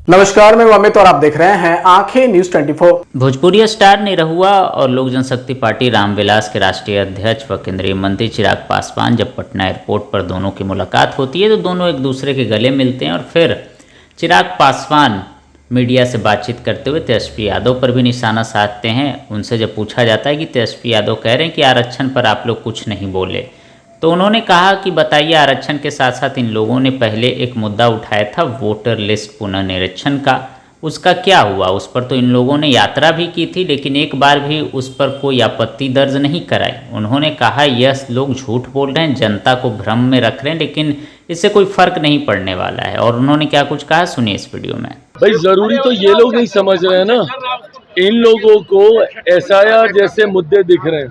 नमस्कार, मैं अमित और आप देख रहे हैं आंखें न्यूज 24। भोजपुरी स्टार निरहुआ और लोक जनशक्ति पार्टी रामविलास के राष्ट्रीय अध्यक्ष व केंद्रीय मंत्री चिराग पासवान जब पटना एयरपोर्ट पर दोनों की मुलाकात होती है तो दोनों एक दूसरे के गले मिलते हैं और फिर चिराग पासवान मीडिया से बातचीत करते हुए तेजस्वी यादव पर भी निशाना साधते हैं। उनसे जब पूछा जाता है कि तेजस्वी यादव कह रहे हैं कि आरक्षण पर आप लोग कुछ नहीं बोले, तो उन्होंने कहा कि बताइए, आरक्षण के साथ साथ इन लोगों ने पहले एक मुद्दा उठाया था वोटर लिस्ट पुनर्निरीक्षण का, उसका क्या हुआ? उस पर तो इन लोगों ने यात्रा भी की थी, लेकिन एक बार भी उस पर कोई आपत्ति दर्ज नहीं कराई। उन्होंने कहा यह लोग झूठ बोल रहे हैं, जनता को भ्रम में रख रहे हैं, लेकिन इससे कोई फर्क नहीं पड़ने वाला है। और उन्होंने क्या कुछ कहा, सुनिए इस वीडियो में। भाई जरूरी तो ये लोग नहीं समझ रहे हैं ना, इन लोगों को एसआईआर जैसे मुद्दे दिख रहे हैं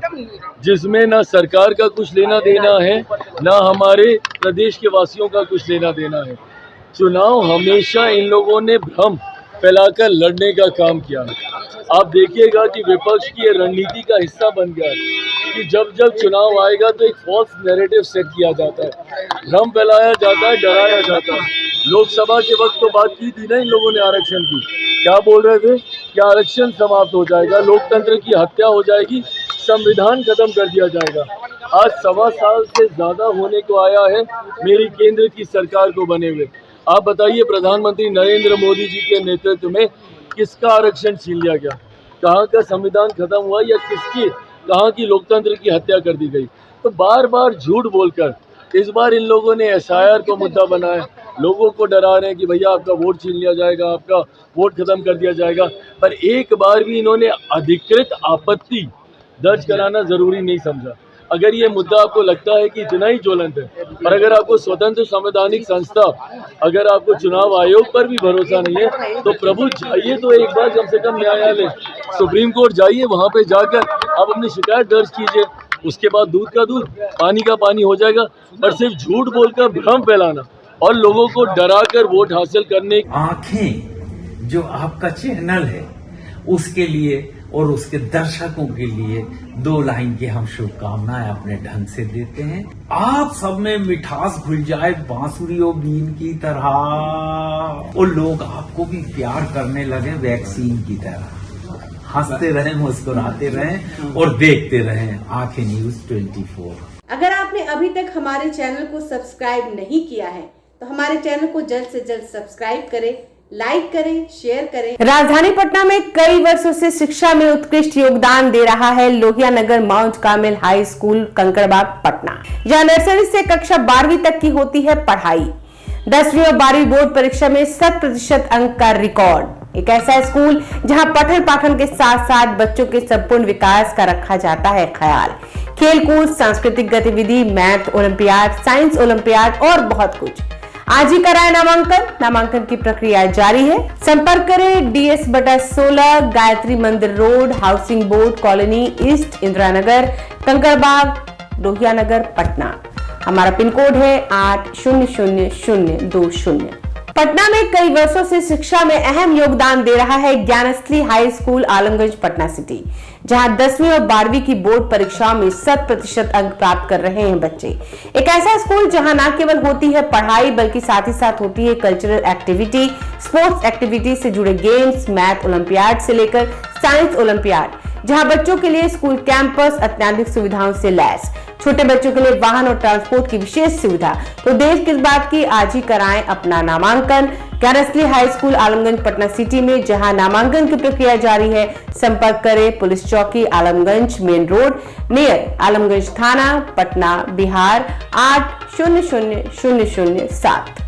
जिसमें ना सरकार का कुछ लेना देना है, ना हमारे प्रदेश के वासियों का कुछ लेना देना है। चुनाव हमेशा इन लोगों ने भ्रम फैलाकर लड़ने का काम किया है। आप देखिएगा कि विपक्ष की ये रणनीति का हिस्सा बन गया है कि जब जब चुनाव आएगा तो एक फॉल्स नैरेटिव सेट किया जाता है, भ्रम फैलाया जाता है, डराया जाता है। लोकसभा के वक्त तो बात की थी ना इन लोगों ने आरक्षण की, क्या बोल रहे थे कि आरक्षण समाप्त हो जाएगा, लोकतंत्र की हत्या हो जाएगी, संविधान खत्म कर दिया जाएगा। आज 1.25 साल से ज्यादा होने को आया है मेरी केंद्र की सरकार को बने हुए। आप बताइए, प्रधानमंत्री नरेंद्र मोदी जी के नेतृत्व में किसका आरक्षण छीन लिया गया? कहाँ का संविधान खत्म हुआ या किसकी कहाँ की लोकतंत्र की हत्या कर दी गई? तो बार बार झूठ बोलकर इस बार इन लोगों ने एसआईआर को मुद्दा बनाया, लोगों को डरा रहे हैं कि भैया आपका वोट छीन लिया जाएगा, आपका वोट खत्म कर दिया जाएगा। पर एक बार भी इन्होंने अधिकृत आपत्ति दर्ज कराना जरूरी नहीं समझा। अगर ये मुद्दा आपको लगता है कि इतना ही ज्वलंत है, और अगर आपको स्वतंत्र संवैधानिक संस्था, अगर आपको चुनाव आयोग पर भी भरोसा नहीं है, तो प्रभु जाइए तो एक बार कम से कम न्यायालय सुप्रीम कोर्ट जाइए, वहां पे जाकर आप अपनी शिकायत दर्ज कीजिए। उसके बाद दूध का दूध पानी का पानी हो जाएगा। पर सिर्फ झूठ बोलकर भ्रम फैलाना और लोगों को डराकर वोट हासिल करने आंखें जो आपका चैनल है उसके लिए और उसके दर्शकों के लिए 2 लाइन की हम शुभकामनाएं अपने ढंग से देते हैं। आप सब में मिठास घुल जाए बांसुरी और बीन की तरह, और लोग आपको भी प्यार करने लगे वैक्सीन की तरह। हंसते रहें, मुस्कुराते रहें और देखते रहें आंखें न्यूज 24। अगर आपने अभी तक हमारे चैनल को सब्सक्राइब नहीं किया है तो हमारे चैनल को जल्द से जल्द सब्सक्राइब करें, लाइक करें, शेयर करें। राजधानी पटना में कई वर्षों से शिक्षा में उत्कृष्ट योगदान दे रहा है Lohia Nagar Mount Carmel High School Kankarbagh Patna, जहां नर्सरी से कक्षा 12वीं तक की होती है पढ़ाई। 10वीं और 12वीं बोर्ड परीक्षा में 100% अंक का रिकॉर्ड। एक ऐसा स्कूल जहां पठन पाठन के साथ साथ बच्चों के संपूर्ण विकास का रखा जाता है ख्याल। खेलकूद, सांस्कृतिक गतिविधि, मैथ ओलंपियाड, साइंस ओलंपियाड और बहुत कुछ। आज ही कराए नामांकन की प्रक्रिया जारी है। संपर्क करें DS/16 Gayatri Mandir Road, Housing Board Colony East, Indira Nagar, Kankarbagh, Lohia Nagar, Patna. हमारा पिन कोड है 800020। पटना में कई वर्षों से शिक्षा में अहम योगदान दे रहा है Gyansthali high school Alamganj Patna city, जहां 10वीं और 12वीं की बोर्ड परीक्षाओं में 100% अंक प्राप्त कर रहे हैं बच्चे। एक ऐसा स्कूल जहां न केवल होती है पढ़ाई बल्कि साथ ही साथ होती है कल्चरल एक्टिविटी, स्पोर्ट्स एक्टिविटी से जुड़े गेम्स, मैथ ओलंपियाड से लेकर साइंस ओलंपियाड, जहां बच्चों के लिए स्कूल कैंपस अत्याधुनिक सुविधाओं से लैस, छोटे बच्चों के लिए वाहन और ट्रांसपोर्ट की विशेष सुविधा। तो देर किस बात की, आज ही कराएं अपना नामांकन Gyansthali high school Alamganj Patna city में, जहां नामांकन की प्रक्रिया जारी है। संपर्क करें पुलिस चौकी Alamganj main road near Alamganj थाना, पटना, बिहार 800007।